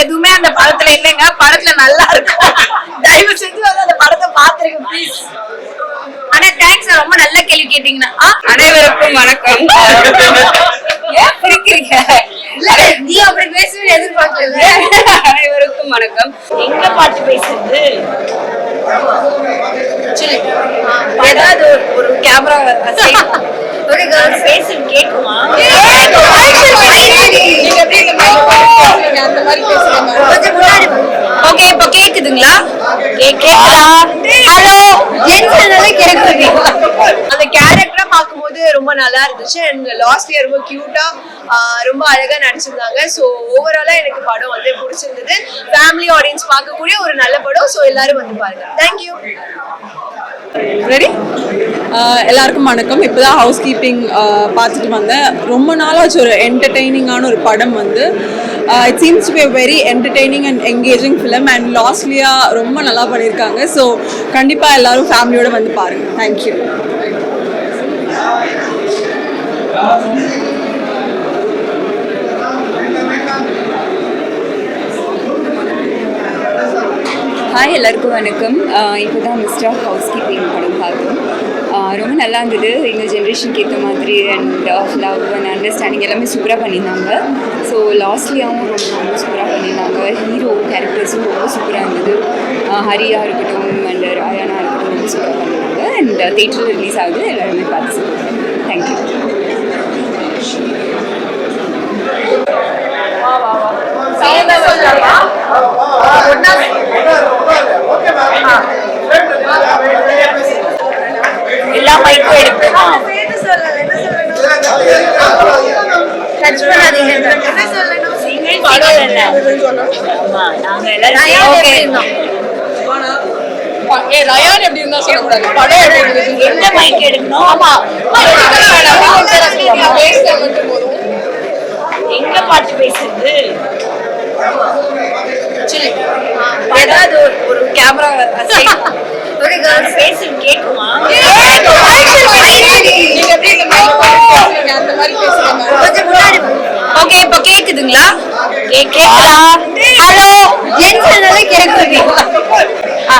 எதுவுமே அந்த படத்துல இல்லைங்க. படத்துல நல்லா இருக்கும். தயவு செஞ்சு வந்து அந்த படத்தை பாத்துருங்க ப்ளீஸ். ஆனா தேங்க்ஸ், ரொம்ப நல்ல கேள்வி கேட்டீங்கன்னா. அனைவருக்கும் வணக்கம். ஏன் பிரிக்கிறீங்க? இல்ல நீ அப்படி பேசுவேன்னு எதிர்பார்க்கல. அனைவருக்கும் வணக்கம். எங்க பாட்டு பேசுறது? ஏதாவது ஒரு கேமரா ஒரு கேர்ள்ஸ் பேசி கேக்குமா? ஓகே, இப்ப கேக்குதுங்களா? ஹலோ, அந்த கேரக்டரா பார்க்கும்போது ரொம்ப நல்லா இருந்துச்சு. அண்ட் லாஸ்ட் இயர் ரொம்ப கியூட்டா ரொம்ப அழகா நடிச்சிருந்தாங்க. ஸோ ஓவராலா எனக்கு படம் வந்து பிடிச்சிருந்தது. ஃபேமிலி ஆடியன்ஸ் பார்க்கக்கூடிய ஒரு நல்ல படம். ஸோ எல்லாரும் வந்து பாருங்க. தேங்க்யூ. ரெடி? எல்லாருக்கும் வணக்கம். இப்போதான் ஹவுஸ் கீப்பிங் பார்த்துட்டு வந்தேன். ரொம்ப நாளாச்சு ஒரு என்டர்டெய்னிங்கான ஒரு படம் வந்து. It seems to be a very entertaining and engaging film. And லாஸ்ட்லியா ரொம்ப நல்லா பண்ணியிருக்காங்க. ஸோ கண்டிப்பாக எல்லாரும் ஃபேமிலியோடு வந்து பாருங்கள். தேங்க்யூ. ஹாய், எல்லாருக்கும் வணக்கம். இப்போ தான் மிஸ்டர் ஹவுஸ் கீப்பிங் படம் பார்த்தோம். ரொம்ப நல்லா இருந்தது. எங்கள் ஜென்ரேஷனுக்கு ஏற்ற மாதிரி அண்ட் லவ் அண்ட் அண்டர்ஸ்டாண்டிங் எல்லாமே சூப்பராக பண்ணியிருந்தாங்க. ஸோ லாஸ்ட்லியாகவும் ரொம்ப சூப்பராக பண்ணியிருந்தாங்க. ஹீரோ கேரக்டர்ஸும் ரொம்ப சூப்பராக இருந்தது. ஹரியா இருக்கட்டும் அண்ட் ராயானா இருக்கட்டும் ரொம்ப சூப்பராக பண்ணியிருந்தாங்க. அண்ட் தேட்டரில் ரிலீஸ் ஆகுது. எல்லாருமே பார்த்து சொல்லுங்கள். தேங்க்யூ. எல்லா மைக்கும் எடுக்கணும். டச் பண்ணாதீங்க. என்ன சொல்லணும்? சிங்கிள் படம் என்ன? ஆமா, நாங்க எல்லாரும் ஓகே இருந்தோம். ரயான் எப்படி இருந்தா சொல்லக்கூடாது. படம் எப்படி இருந்தது? எந்த மைக் எடுக்கணும்? ஆமா, எங்க பாட்டு பேசுறது? ஏதாவது ஒரு கேமரா ஒரு கேர்ள்ஸ் பேசி கேக்குமா? ஓகே, இப்ப கேக்குதுங்களா? ஹலோ, என்ன கேக்குது?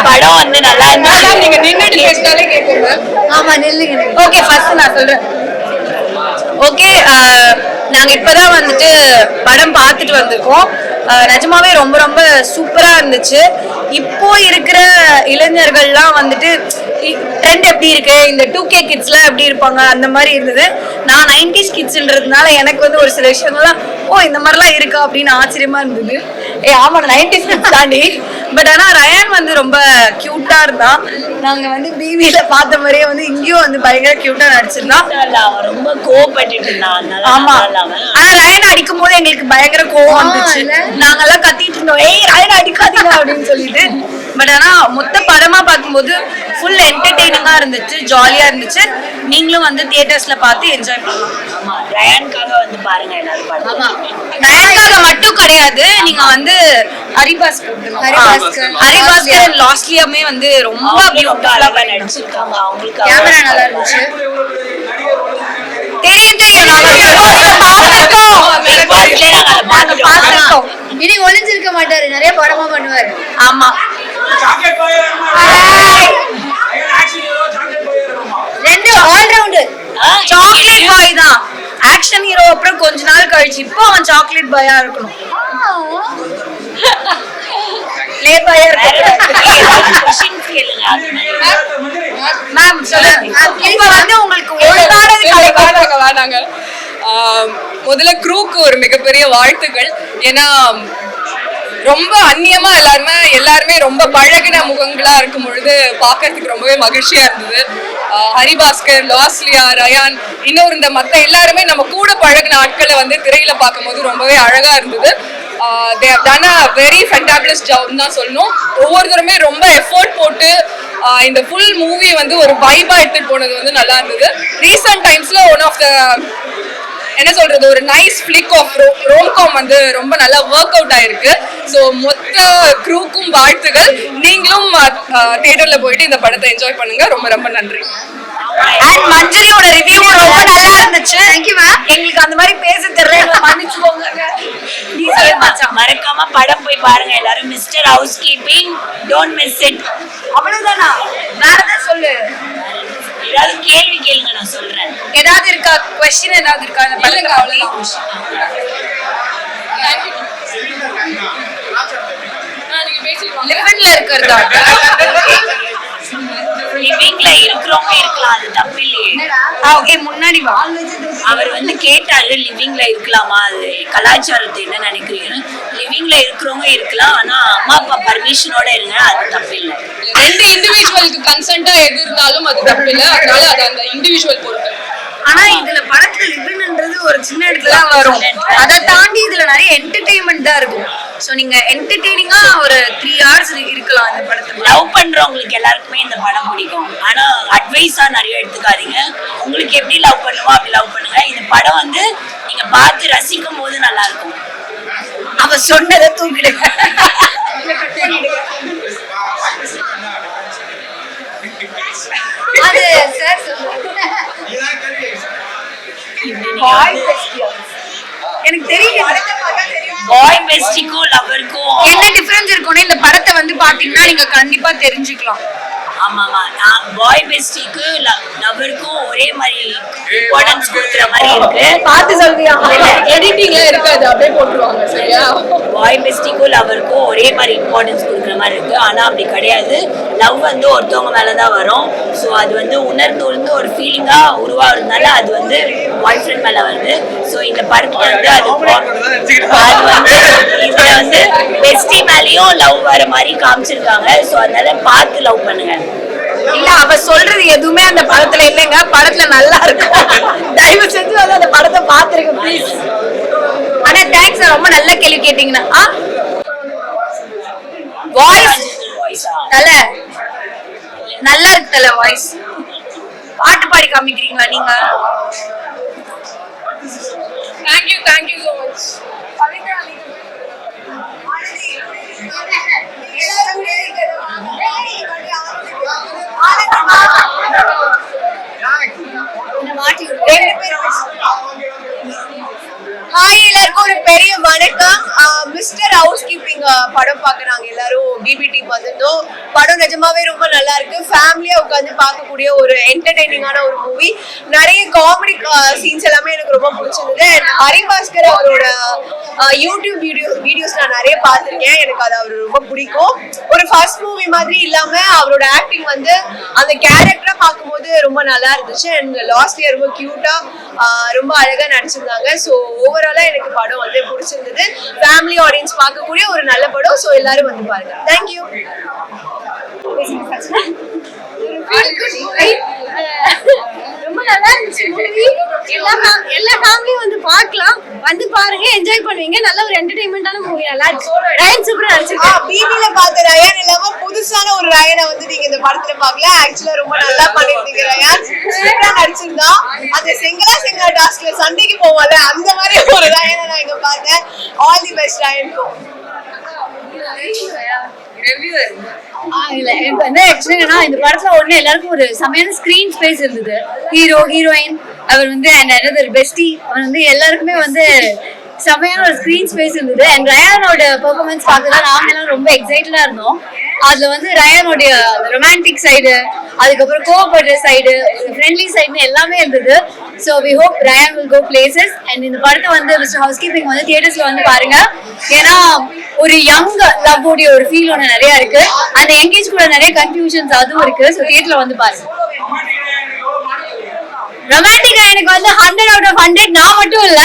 படம் வந்து நல்லா இருந்தா நீங்க நின்னுட்டு பேசினாலே கேட்குங்க. ஆமா, நில்லுங்க. ஓகே, ஃபர்ஸ்ட் நான் சொல்றேன். ஓகே, நாங்க இப்பதான் வந்துட்டு படம் பார்த்துட்டு வந்திருக்கோம். நிஜமாவே ரொம்ப ரொம்ப சூப்பரா இருந்துச்சு. இப்போ இருக்கிற இளைஞர்கள்லாம் வந்துட்டு ட்ரெண்ட் எப்படி இருக்கு, இந்த 2K கிட்ஸ்லாம் எப்படி இருப்பாங்க அந்த மாதிரி இருந்தது. நான் 90s கிட்ஸ்ன்றதுனால எனக்கு வந்து ஒரு சில விஷயங்கள்லாம் இந்த மாதிரிலாம் இருக்கா அப்படின்னு ஆச்சரியமா இருந்தது. ஆமா, 90s கிட்ஸ் தாண்டி. பட் ஆனா ரயான் வந்து ரொம்ப கியூட்டா இருந்தான். நாங்க வந்து பிவில பார்த்த மாதிரியே வந்து இங்கேயும் வந்து பயங்கர கியூட்டா நடிச்சிருந்தான். ரொம்ப கோவப்பட்டு இருந்தான். ஆமா, ஆனா ரயான் அடிக்கும் போது எங்களுக்கு பயங்கர கோவம் வந்துச்சு. நாங்கெல்லாம் கத்திட்டு இருந்தோம், ரயான் அடிக்காதீங்க அப்படின்னு சொல்லிட்டு. பட் ஆனா மொத்த படமா பார்க்கும்போது ஃபுல் என்டர்டெய்னிங்கா இருந்துச்சு, ஜாலியா இருந்துச்சு. நீங்களும் வந்து தியேட்டர்ஸ்ல பார்த்து என்ஜாய் பண்ணலாம். ஆமா, ரயான்காக வந்து பாருங்க எல்லாரும் படம். ஆமா, ரயான்காக மட்டும் கிடையாது, நீங்க வந்து ஹரிபாஸ்கர் லாஸ்ட்லியாமே வந்து ரொம்ப பியூட்டிஃபுல்லா நடிச்சிருக்காங்க. அவங்களுக்கு கேமரா நல்லா இருந்துச்சு. தெரியும் பார்த்துருக்கோம். இனி ஒளிஞ்சிருக்க மாட்டாரு, நிறைய படமா பண்ணுவாரு. ஆமா, ரெண்டு ஆல்ரவுண்டர். சாக்லேட் பாய் தான் ஆக்ஷன் ஹீரோ. அப்புறம் கொஞ்ச நாள் கழிச்சு இப்போ அவன் சாக்லேட் பாயா இருக்கணும். ப்ளே பாயா இருக்கணும். மேம் சொல்லுங்க. இப்போ வந்து உங்களுக்கு வேணாங்க. முதல்ல க்ரூக்கு ஒரு மிகப்பெரிய வாழ்த்துக்கள். ஏன்னா ரொம்ப அந்நியமா எல்லாருமே ரொம்ப பழகின முகங்களா இருக்கும் பொழுது பார்க்கறதுக்கு ரொம்பவே மகிழ்ச்சியா இருந்தது. ஹரிபாஸ்கர், லாஸ்லியா, ரயான், இன்னொரு இந்த மற்ற எல்லாருமே நம்ம கூட பழகின ஆட்களை வந்து திரையில பார்க்கும்போது ரொம்பவே அழகா இருந்தது. they have done a very fantabulous job தான் சொல்லணும். ஒவ்வொருத்தருமே ரொம்ப எஃபோர்ட் போட்டு இந்த ஃபுல் மூவி வந்து ஒரு வைபா எடுத்துட்டு போனது வந்து நல்லா இருந்தது. ரீசன்ட் டைம்ஸ்ல ஒன் ஆஃப் த என்ன சொல்றது, ஒரு நைஸ் ஃபிளிக் ஆஃப் ரோம்காம் வந்து ரொம்ப நல்லா ஒர்க் அவுட் ஆயிருக்கு. ஸோ மொத்த க்ரூக்கும் வாழ்த்துகள். நீங்களும் தியேட்டர்ல போயிட்டு இந்த படத்தை என்ஜாய் பண்ணுங்க. ரொம்ப ரொம்ப நன்றி. அண்ட் மஞ்சரியோட ரிவ்யூ ரொம்ப நல்லா இருந்துச்சு. Thank you ma'am. எங்களுக்கு அந்த மாதிரி பேச தெரியல, மன்னிச்சுக்கோங்க. மறக்காம படம் போய் பாருங்க எல்லாரும். Mister house keeping, don't miss it. அவ்வளவுதானா? வேற ஏதாவது சொல்லு. ஏதாவது கேள்வி கேளுங்க, நான் சொல்றேன். ஏதாவது இருக்கா? கொஸ்டின் ஏதாவது இருக்கா? அந்த படத்துக்கு அவ்வளவுதான். லிவிங்ல இருக்கிறதா? லிவிங்ல இருக்கிறவங்க இருக்கலாம், அது தப்பு இல்லையே. ஓகே, முன்னாடி வா. அவர் வந்து கேட்டாரு லிவிங்ல இருக்கலாமா, அது கலாச்சாரத்தை என்ன நினைக்கிறீங்கன்னு. லிவிங்ல இருக்கிறவங்க இருக்கலாம், ஆனா அம்மா அப்பா பர்மிஷனோட இருங்க, அது தப்பு இல்லை. ரெண்டு இண்டிவிஜுவலுக்கு கன்சென்ட்டா எது இருந்தாலும் அது தப்பு இல்லை. அதனால அது அந்த இண்டிவிஜுவல் பொறுப்பு. ஆனா இதுல படத்துல லிவிங்ன்றது ஒரு சின்ன இடத்துல தான் வரும். அதை தாண்டி இதுல நிறைய என்டர்டெயின்மெண்ட் தான் இருக்கும். சோ நீங்க என்டர்டெய்னிங்கா ஒரு 3 hours இருக்கலாம் இந்த படத்தை. லவ் பண்றவங்களுக்கு எல்லாருக்குமே இந்த படம் பிடிக்கும். ஆனா அட்வைஸா நிறைய எடுத்துக்காதீங்க. உங்களுக்கு எப்படி லவ் பண்ணுமோ அப்படி லவ் பண்ணுங்க. இந்த படம் வந்து நீங்க பார்த்து ரசிக்கும் போது நல்லா இருக்கும். அவ சொன்னதை தூக்கிடுங்க. அது சார் எனக்கு தெரியல. பாய் பெஸ்டிக்கும் லவருக்கும் என்ன டிஃபரன்ஸ் இருக்கும்னு இந்த படத்தை வந்து பாத்தீங்கன்னா நீங்க கண்டிப்பா தெரிஞ்சுக்கலாம். ஆமாமா, நான் பாய் பெஸ்டிக்கு லவருக்கும் ஒரே மாதிரி இம்பார்ட்டன்ஸ் கொடுக்குற மாதிரி இருக்கு. பார்த்து சொல்றியா? எடிட்டிங்ல இருக்காது, அப்படியே போட்டுருவாங்க. சரியா? பாய் பெஸ்டிக்கும் லவருக்கும் ஒரே மாதிரி இம்பார்ட்டன்ஸ் கொடுக்குற மாதிரி இருக்கு. ஆனா அப்படி கிடையாது. லவ் வந்து ஒருத்தவங்க மேலதான் வரும். ஸோ அது வந்து உணர்ந்து ஒரு ஃபீலிங்கா உருவாகிறதுனால அது வந்து பாய் ஃப்ரெண்ட் மேல வருது. ஸோ இந்த படத்துல வந்து அது வந்து இதுல வந்து பெஸ்டி மேலேயும் லவ் வர மாதிரி காமிச்சிருக்காங்க. ஸோ அதனால பார்த்து லவ் பண்ணுங்க. இல்ல, அவ சொல்றது எதுவுமே அந்த படத்துல இல்லைங்க. படத்துல நல்லா இருக்கும். தயவு செஞ்சு வந்து அந்த படத்தை பாத்துருங்க ப்ளீஸ். ஆனா தேங்க்ஸ், ரொம்ப நல்ல கேள்வி கேட்டீங்கன்னா. வாய்ஸ் நல்லா இருக்குல்ல? வாய்ஸ் பாட்டு பாடி காமிக்கிறீங்களா நீங்க? Thank you so much. ஹாய், எல்லாருக்கும் ஒரு பெரிய வணக்கம். மிஸ்டர் ஹவுஸ் கீப்பிங் படம் பார்க்க நாங்க எல்லாரும் பிபி டீம் வந்திருந்தோம். படம் நிஜமாவே ரொம்ப நல்லா இருக்கு. ஃபேமிலியா உட்காந்து பார்க்கக்கூடிய ஒரு என்டர்டைனிங்கான ஒரு மூவி. நிறைய காமெடி சீன்ஸ் எல்லாமே எனக்கு ரொம்ப பிடிச்சிருந்தது. ஹரிபாஸ்கர் அவரோட யூடியூப் வீடியோஸ் நான் நிறைய பார்த்திருக்கேன். எனக்கு அது அவர் ரொம்ப பிடிக்கும். ஒரு ஃபர்ஸ்ட் மூவி மாதிரி இல்லாம அவரோட ஆக்டிங் வந்து அந்த கேரக்டரா பார்க்கும்போது ரொம்ப நல்லா இருந்துச்சு. அண்ட் லாஸ்ட் இயர் ரொம்ப கியூட்டா ரொம்ப அழகா நடிச்சிருந்தாங்க. ஸோ ஓவராலா எனக்கு படம் வந்து பிடிச்சிருந்தது. ஃபேமிலி ஆடியன்ஸ் பார்க்கக்கூடிய ஒரு நல்ல படம். ஸோ எல்லாரும் வந்து பாருங்க. தேங்க்யூ. ரொம்ப நல்லா இருந்துச்சு மூவி. எல்லா ஃபேமிலியும் வந்து பார்க்கலாம், வந்து பாருங்க, என்ஜாய் பண்ணுவீங்க. நல்ல ஒரு என்டர்டெயின்மெண்டான மூவி. நல்லா இருந்துச்சு. ரயன் சூப்பரா நடிச்சிருக்காரு. பிபில பார்த்த ரயான் இல்லாம புதுசான ஒரு ரயானை வந்து நீங்க இந்த படத்துல பார்க்கல. ஆக்சுவலா ரொம்ப நல்லா பண்ணிருந்தீங்க. ரயான் சூப்பரா நடிச்சிருந்தா. அந்த செங்கலா டாஸ்க்ல சண்டைக்கு போவால அந்த மாதிரி ஒரு ரயானை நான் இங்க பார்த்தேன். ஆல் தி பெஸ்ட் ரயானுக்கும். இல்ல, எனக்கு வந்து ஆக்சுவலா இந்த படத்துல ஒண்ணு எல்லாருக்கும் ஒரு செமையான ஸ்கிரீன் ஸ்பேஸ் இருந்தது. ஹீரோ ஹீரோயின் அவர் வந்து அண்ட் பெஸ்டி அவர் வந்து எல்லாருக்குமே வந்து செமையான ஒரு ஸ்கிரீன் ஸ்பேஸ் இருந்தது. அண்ட் ரயானோட பெர்ஃபார்மன்ஸ் பார்க்கதான் நாங்க எல்லாம் ரொம்ப எக்ஸைட்டடா இருந்தோம். அதுல வந்து ரயானோடைய ரொமான்டிக் சைடு, அதுக்கப்புறம் கோவப்படுற சைடு, ஃப்ரெண்ட்லி சைடுன்னு எல்லாமே இருந்தது. So we hope Ryan will go places. And இந்த படத்தை வந்து மிஸ்டர் ஹவுஸ் கீப்பிங் வந்து தியேட்டர்ஸ்ல வந்து பாருங்க. ஏன்னா ஒரு யங் லவ் உடைய ஒரு ஃபீல் ஒன்று நிறைய இருக்கு. அந்த எங்கேஜ் கூட நிறைய கன்ஃபியூஷன்ஸ் அதுவும் இருக்கு. ஸோ தியேட்டர்ல வந்து பாருங்க. ரொமான்டிக் எனக்கு வந்து 100 out of 100. நான் மட்டும் இல்ல,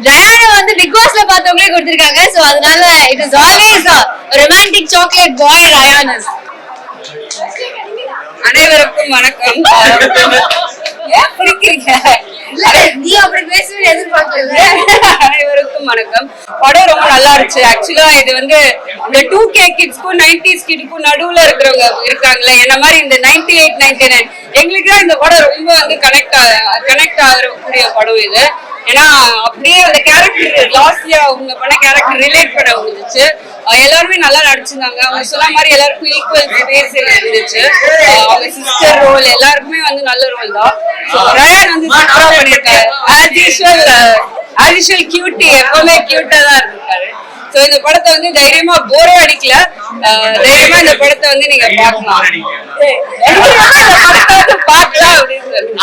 ரயானை வந்து பிக் பாஸ்ல பார்த்தவங்களே கொடுத்திருக்காங்க. சோ அதனால it is always romantic chocolate boy ரயானஸ். அனைவருக்கும் வணக்கம். நீ அப்படி பேசுவேன்னு எதிர்பார்க்கல. அனைவருக்கும் வணக்கம். படம் ரொம்ப நல்லா இருந்துச்சு. ஆக்சுவலா இது வந்து இந்த 2K கிட்ஸ்க்கும் 90s கிட்ஸ்க்கும் நடுவுல இருக்கிறவங்க இருக்காங்களே, என்ன மாதிரி இந்த 98, 99 எங்களுக்கு இந்த படம் ரொம்ப வந்து கனெக்ட் ஆகக்கூடிய படம் இது. ஏன்னா அப்படியே அந்த கேரக்டர் லாஸ்ட்ல அவங்க பண்ண கேரக்டர் ரிலேட் பண்ண முடிஞ்சிச்சு. எல்லாருமே நல்லா நடிச்சிருந்தாங்க. அவங்க சொன்ன மாதிரி எல்லாருக்கும் ஈக்குவல் ஸ்பேஸ் இருந்துச்சு. அவங்க சிஸ்டர் ரோல் எல்லாருக்குமே வந்து நல்ல ரோல் தான். ரயான் வந்து சூப்பரா பண்ணியிருக்காரு. ஆஸ் யூஷுவல் கியூட்டி, எப்பவுமே கியூட்டா தான் இருக்காரு. ஸோ இந்த படத்தை வந்து தைரியமா போரே அடிக்கல. தைரியமா இந்த படத்தை வந்து நீங்க பார்க்கலாம். பார்க்கலாம் அப்படின்னு சொல்லி